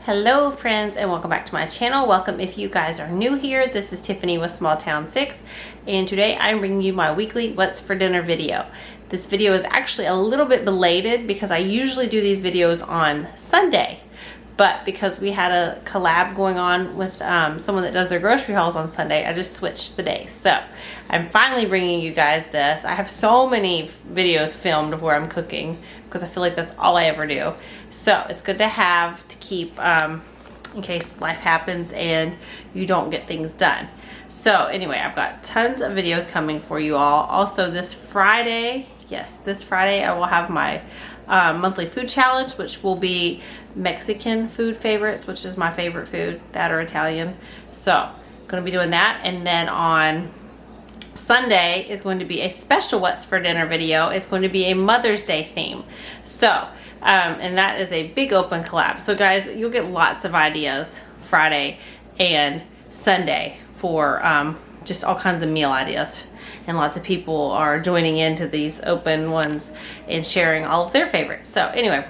Hello friends, and welcome back to my channel. Welcome if you guys are new here. This is Tiffany with Small Town 6, and today I'm bringing you my weekly What's for Dinner video. This video is actually a little bit belated because I usually do these videos on Sunday, but because we had a collab going on with someone that does their grocery hauls on Sunday, I just switched the days. So I'm finally bringing you guys this. I have so many videos filmed of where I'm cooking because I feel like that's all I ever do. So it's good to have to keep in case life happens and you don't get things done. So anyway, I've got tons of videos coming for you all. Also this Friday, yes, this Friday I will have my monthly food challenge, which will be Mexican food favorites, which is my favorite food, that or Italian. So I'm going to be doing that. And then on Sunday is going to be a special What's for Dinner video. It's going to be a Mother's Day theme. So, and that is a big open collab. So guys, you'll get lots of ideas Friday and Sunday for just all kinds of meal ideas. And lots of people are joining into these open ones and sharing all of their favorites. So anyway,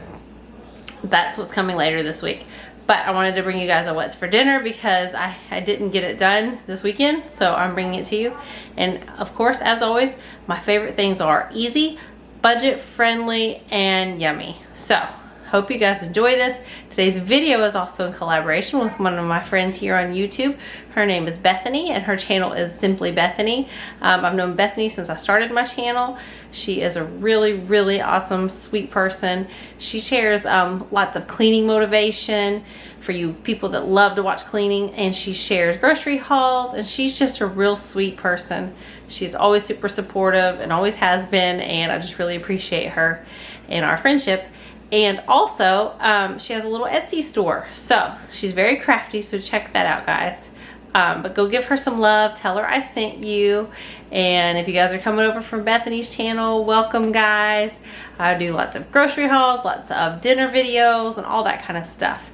that's what's coming later this week. But I wanted to bring you guys a What's for Dinner because I didn't get it done this weekend, so I'm bringing it to you. And of course, as always, my favorite things are easy, budget friendly, and yummy. So hope you guys enjoy this. Today's video is also in collaboration with one of my friends here on YouTube. Her name is Bethany and her channel is Simply Bethany. I've known Bethany since I started my channel. She is a really awesome, sweet person. She shares lots of cleaning motivation for you people that love to watch cleaning, and she shares grocery hauls, and she's just a real sweet person. She's always super supportive and always has been, and I just really appreciate her and our friendship. And also, she has a little Etsy store. So she's very crafty, so check that out, guys. But go give her some love. Tell her I sent you. And if you guys are coming over from Bethany's channel, welcome, guys. I do lots of grocery hauls, lots of dinner videos, and all that kind of stuff.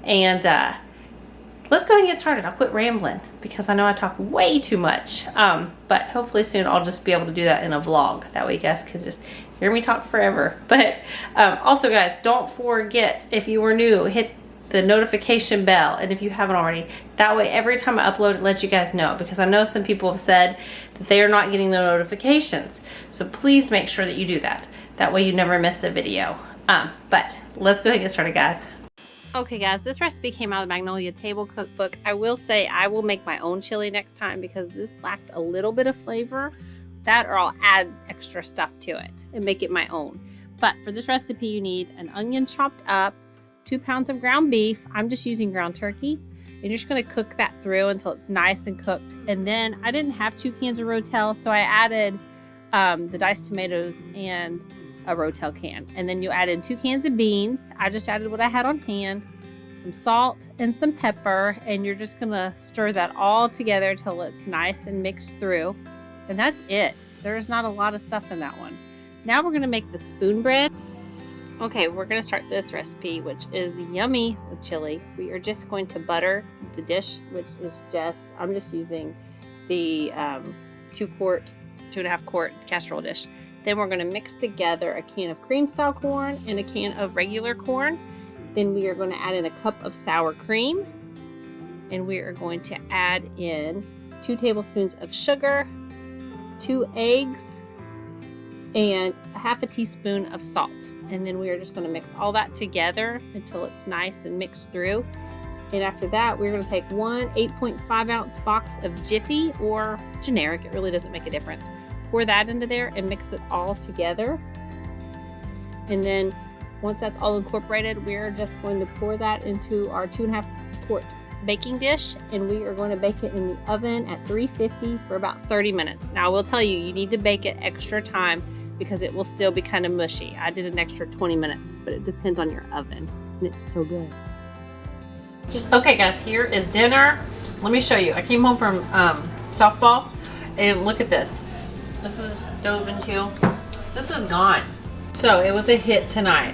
And let's go ahead and get started. I'll quit rambling because I know I talk way too much. But hopefully soon I'll just be able to do that in a vlog. That way you guys can just hear me talk forever. But also, guys, don't forget, if you were new, hit the notification bell, and if you haven't already, that way every time I upload it lets you guys know, because I know some people have said that they are not getting the notifications. So please make sure that you do that. That way you never miss a video. But let's go ahead and get started, guys. Okay guys, this recipe came out of the Magnolia Table Cookbook. I will say I will make my own chili next time because this lacked a little bit of flavor. That, or I'll add extra stuff to it and make it my own. But for this recipe you need an onion chopped up, 2 pounds of ground beef. I'm just using ground turkey. And you're just going to cook that through until it's nice and cooked. And then I didn't have 2 cans of Rotel, so I added the diced tomatoes and a Rotel can. And then you add in 2 cans of beans. I just added what I had on hand, some salt and some pepper, and you're just going to stir that all together till it's nice and mixed through. And that's it. There's not a lot of stuff in that one. Now we're going to make the spoonbread. Okay, we're going to start this recipe, which is yummy with chili. We are just going to butter the dish, which is I'm just using the 2.5 quart casserole dish. Then we're going to mix together a can of cream style corn and a can of regular corn. Then we are going to add in a cup of sour cream. And we are going to add in 2 tablespoons of sugar, 2 eggs, and a half a teaspoon of salt. And then we are just going to mix all that together until it's nice and mixed through. And after that, we're going to take one 8.5 ounce box of Jiffy or generic. It really doesn't make a difference. Pour that into there and mix it all together. And then once that's all incorporated, we're just going to pour that into our 2.5 quart baking dish, and we are going to bake it in the oven at 350 for about 30 minutes. Now I will tell you, you need to bake it extra time because it will still be kind of mushy. I did an extra 20 minutes, but it depends on your oven, and it's so good. Okay guys, here is dinner. Let me show you. I came home from softball, and look at this. This is dove into. This is gone. So it was a hit tonight.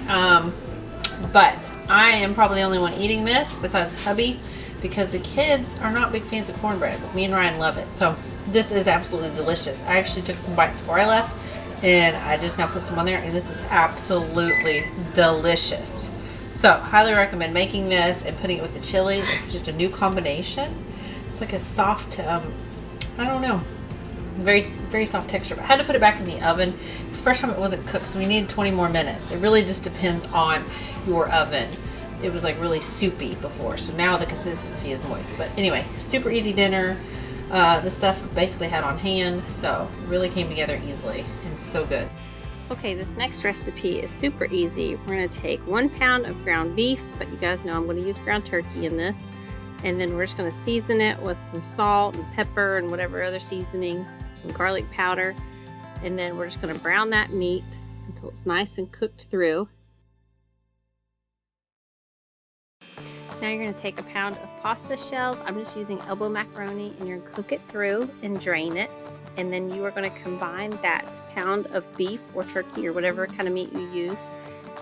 But I am probably the only one eating this besides hubby, because the kids are not big fans of cornbread, but me and Ryan love it. So this is absolutely delicious. I actually took some bites before I left, and I just now put some on there, and this is absolutely delicious. So, highly recommend making this and putting it with the chili. It's just a new combination. It's like a soft, I don't know, very soft texture. But I had to put it back in the oven. This first time it wasn't cooked, so we needed 20 more minutes. It really just depends on your oven. It was like really soupy before, so now the consistency is moist. But anyway, super easy dinner. The stuff basically had on hand, so it really came together easily and so good. Okay, this next recipe is super easy. We're going to take 1 pound of ground beef, but you guys know I'm going to use ground turkey in this. And then we're just going to season it with some salt and pepper and whatever other seasonings, some garlic powder. And then we're just going to brown that meat until it's nice and cooked through. Now you're going to take a pound of pasta shells. I'm just using elbow macaroni, and you're going to cook it through and drain it. And then you are going to combine that pound of beef or turkey or whatever kind of meat you used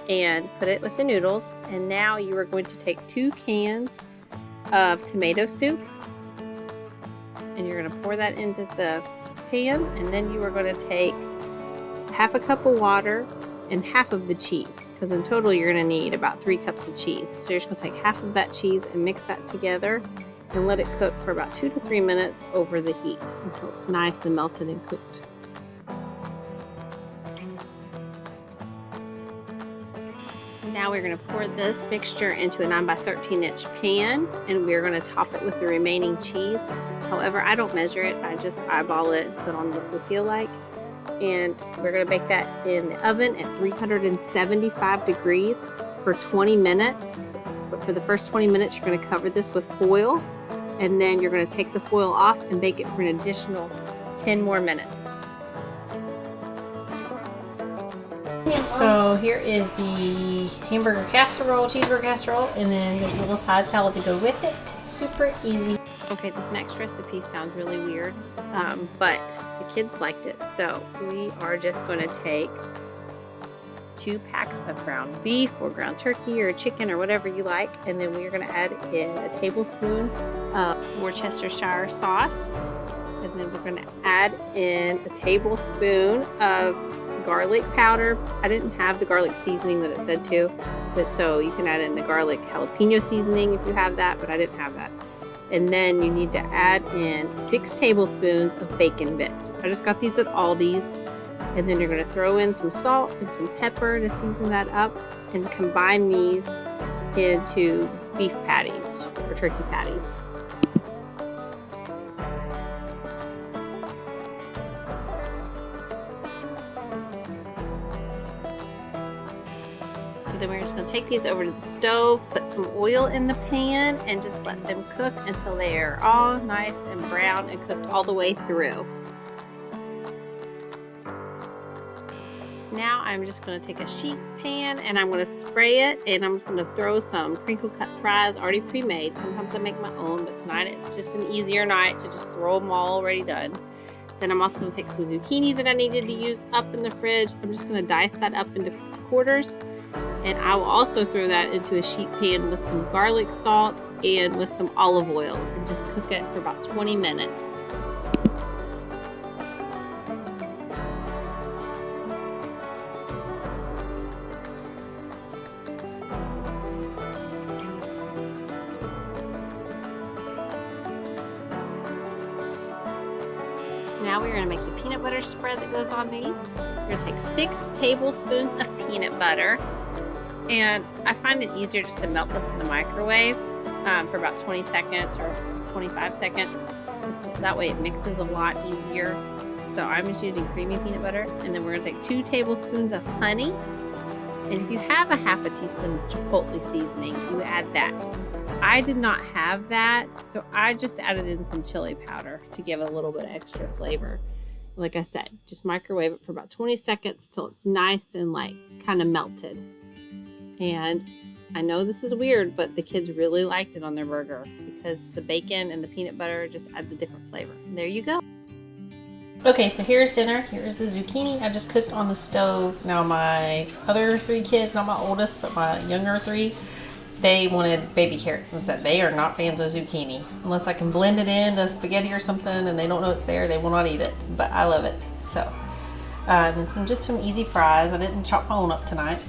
and put it with the noodles. And now you are going to take 2 cans of tomato soup, and you're going to pour that into the pan. And then you are going to take half a cup of water and half of the cheese, because in total you're going to need about 3 cups of cheese. So you're just going to take half of that cheese and mix that together and let it cook for about 2 to 3 minutes over the heat until it's nice and melted and cooked. Now we're going to pour this mixture into a 9 by 13 inch pan, and we're going to top it with the remaining cheese. However, I don't measure it, I just eyeball it, put on what we feel like. And we're going to bake that in the oven at 375 degrees for 20 minutes. But for the first 20 minutes, you're going to cover this with foil, and then you're going to take the foil off and bake it for an additional 10 more minutes. So here is the hamburger casserole, cheeseburger casserole, and then there's a little side salad to go with it. Super easy. Okay, this next recipe sounds really weird, but the kids liked it. So we are just going to take 2 packs of ground beef or ground turkey or chicken or whatever you like, and then we are going to add in a tablespoon of Worcestershire sauce, and then we're going to add in a tablespoon of garlic powder. I didn't have the garlic seasoning that it said to, but so you can add in the garlic jalapeno seasoning if you have that, but I didn't have that. And then you need to add in 6 tablespoons of bacon bits. I just got these at Aldi's. And then you're going to throw in some salt and some pepper to season that up, and combine these into beef patties or turkey patties. So then we're just going to take these over to the stove, put some oil in the pan, and just let them cook until they are all nice and brown and cooked all the way through. Now I'm just going to take a sheet pan and I'm going to spray it, and I'm just going to throw some crinkle cut fries already pre-made. Sometimes I make my own, but tonight it's just an easier night to just throw them all already done. Then I'm also going to take some zucchini that I needed to use up in the fridge. I'm just going to dice that up into quarters, and I will also throw that into a sheet pan with some garlic salt and with some olive oil, and just cook it for about 20 minutes. Now we're going to make the peanut butter spread that goes on these. We're going to take 6 tablespoons of peanut butter, and I find it easier just to melt this in the microwave for about 20 seconds or 25 seconds. That way it mixes a lot easier. So I'm just using creamy peanut butter, and then we're going to take 2 tablespoons of honey. And if you have a half a teaspoon of Chipotle seasoning, you add that. I did not have that, so I just added in some chili powder to give a little bit extra flavor. Like I said, just microwave it for about 20 seconds till it's nice and like kind of melted. And I know this is weird, but the kids really liked it on their burger because the bacon and the peanut butter just adds a different flavor. And there you go. Okay, so here's dinner. Here's the zucchini I just cooked on the stove. Now my other 3 kids, not my oldest, but my younger 3, they wanted baby carrots and said they are not fans of zucchini. Unless I can blend it into spaghetti or something and they don't know it's there, they will not eat it. But I love it. So, then just some easy fries. I didn't chop my own up tonight.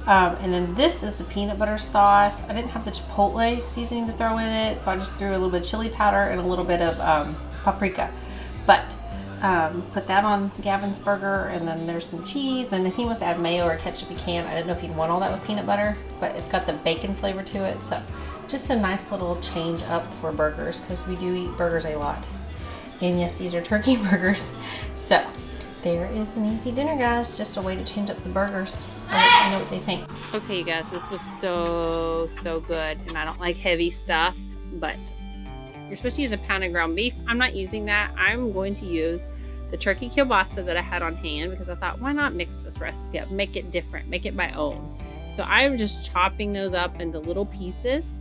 And then this is the peanut butter sauce. I didn't have the Chipotle seasoning to throw in it, so I just threw a little bit of chili powder and a little bit of paprika. But put that on Gavin's burger, and then there's some cheese, and if he wants to add mayo or ketchup, he can. I didn't know if he'd want all that with peanut butter, but it's got the bacon flavor to it, so just a nice little change up for burgers, because we do eat burgers a lot. And yes, these are turkey burgers. So there is an easy dinner, guys. Just a way to change up the burgers. Let me know what they think. Okay, you guys, this was so good, and I don't like heavy stuff, but you're supposed to use a pound of ground beef. I'm not using that. I'm going to use the turkey kielbasa that I had on hand, because I thought, why not mix this recipe up, make it different, make it my own. So I'm just chopping those up into little pieces,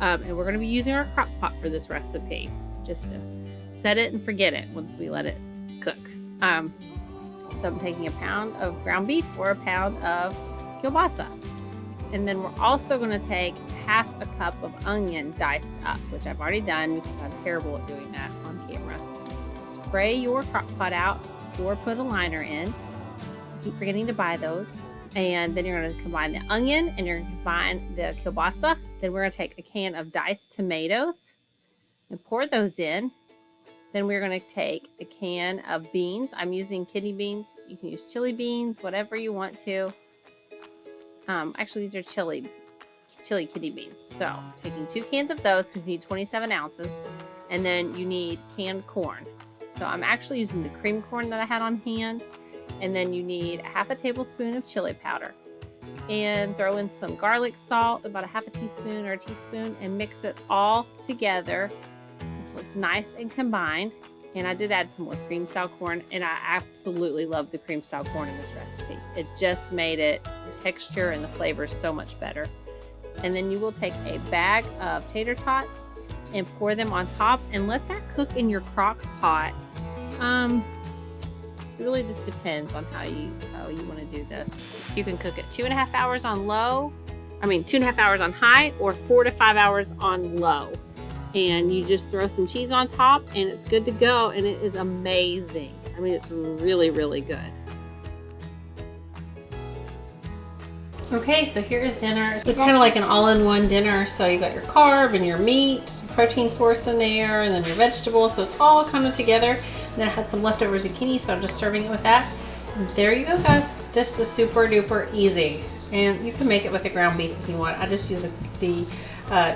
and we're going to be using our crock pot for this recipe, just to set it and forget it once we let it cook. So I'm taking a pound of ground beef or a pound of kielbasa. And then we're also going to take half a cup of onion diced up, which I've already done because I'm terrible at doing that on camera. Spray your crock pot out or put a liner in. Keep forgetting to buy those. And then you're going to combine the onion and you're going to combine the kielbasa. Then we're going to take a can of diced tomatoes and pour those in. Then we're going to take a can of beans. I'm using kidney beans. You can use chili beans, whatever you want to. Actually, these are chili kidney beans. So taking 2 cans of those, because you need 27 ounces. And then you need canned corn. So I'm actually using the cream corn that I had on hand. And then you need a half a tablespoon of chili powder. And throw in some garlic salt, about a half a teaspoon or a teaspoon, and mix it all together. So it's nice and combined. And I did add some more cream style corn, and I absolutely love the cream style corn in this recipe. It just made it, the texture and the flavor so much better. And then you will take a bag of tater tots and pour them on top and let that cook in your crock pot. It really just depends on how you want to do this. You can cook it 2.5 hours on 2.5 hours on high, or 4 to 5 hours on low. And you just throw some cheese on top and it's good to go, and it is amazing. I mean, it's really, really good. Okay, so here is dinner. It's kind of like an all-in-one dinner. So you got your carb and your meat, protein source in there, and then your vegetables. So it's all kind of together. And then I had some leftover zucchini, so I'm just serving it with that. And there you go, guys. This was super duper easy. And you can make it with the ground beef if you want. I just use the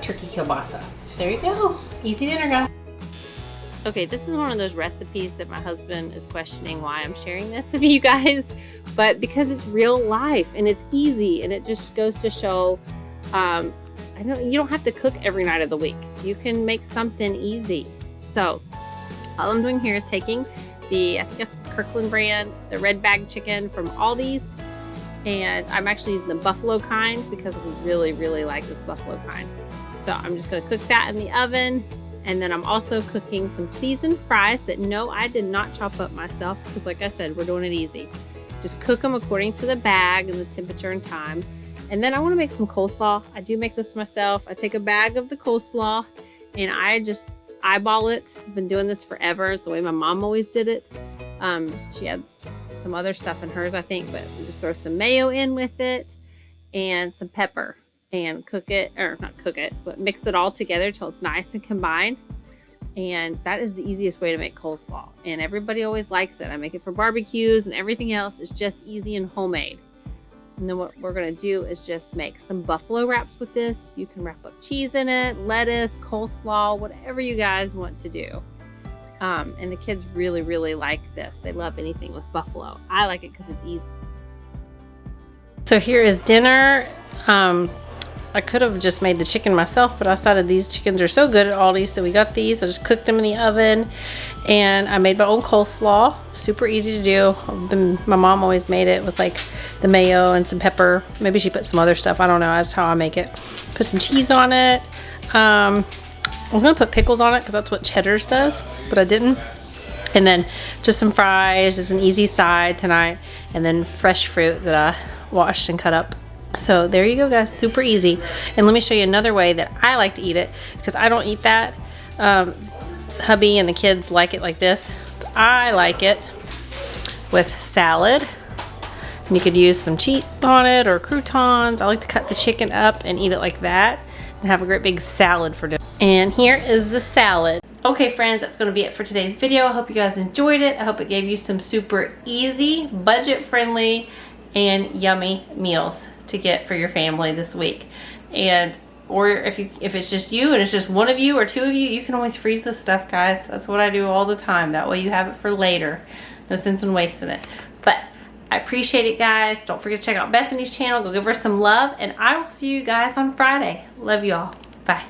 turkey kielbasa. There you go. Easy dinner, guys. Okay, this is one of those recipes that my husband is questioning why I'm sharing this with you guys. But because it's real life and it's easy, and it just goes to show you don't have to cook every night of the week. You can make something easy. So all I'm doing here is taking I guess it's Kirkland brand, the red bag chicken from Aldi's. And I'm actually using the buffalo kind because we really, really like this buffalo kind. So I'm just going to cook that in the oven. And then I'm also cooking some seasoned fries that I did not chop up myself, because like I said, we're doing it easy. Just cook them according to the bag and the temperature and time. And then I want to make some coleslaw. I do make this myself. I take a bag of the coleslaw and I just eyeball it. I've been doing this forever. It's the way my mom always did it. She adds some other stuff in hers, I think, but we just throw some mayo in with it and some pepper and mix it all together till it's nice and combined. And that is the easiest way to make coleslaw. And everybody always likes it. I make it for barbecues, and everything else is just easy and homemade. And then what we're going to do is just make some buffalo wraps with this. You can wrap up cheese in it, lettuce, coleslaw, whatever you guys want to do. And the kids really, really like this. They love anything with buffalo. I like it because it's easy. So here is dinner. I could have just made the chicken myself, but I decided these chickens are so good at Aldi, so we got these. I just cooked them in the oven, and I made my own coleslaw. Super easy to do. My mom always made it with like the mayo and some pepper. Maybe she put some other stuff. I don't know. That's how I make it. Put some cheese on it. I was going to put pickles on it because that's what Cheddar's does, but I didn't. And then just some fries, just an easy side tonight, and then fresh fruit that I washed and cut up. So there you go, guys. Super easy. And let me show you another way that I like to eat it, because I don't eat that. Hubby and the kids like it like this. I like it with salad And you could use some cheese on it or croutons. I like to cut the chicken up and eat it like that and have a great big salad for dinner. And here is the salad. Okay friends, that's going to be it for today's video. I hope you guys enjoyed it. I hope it gave you some super easy, budget friendly, and yummy meals to get for your family this week. And or if it's just you and it's just one of you or two of you, you can always freeze this stuff, guys. That's what I do all the time. That way you have it for later. No sense in wasting it. But I appreciate it, guys. Don't forget to check out Bethany's channel. Go give her some love, and I will see you guys on Friday. Love you all. Bye.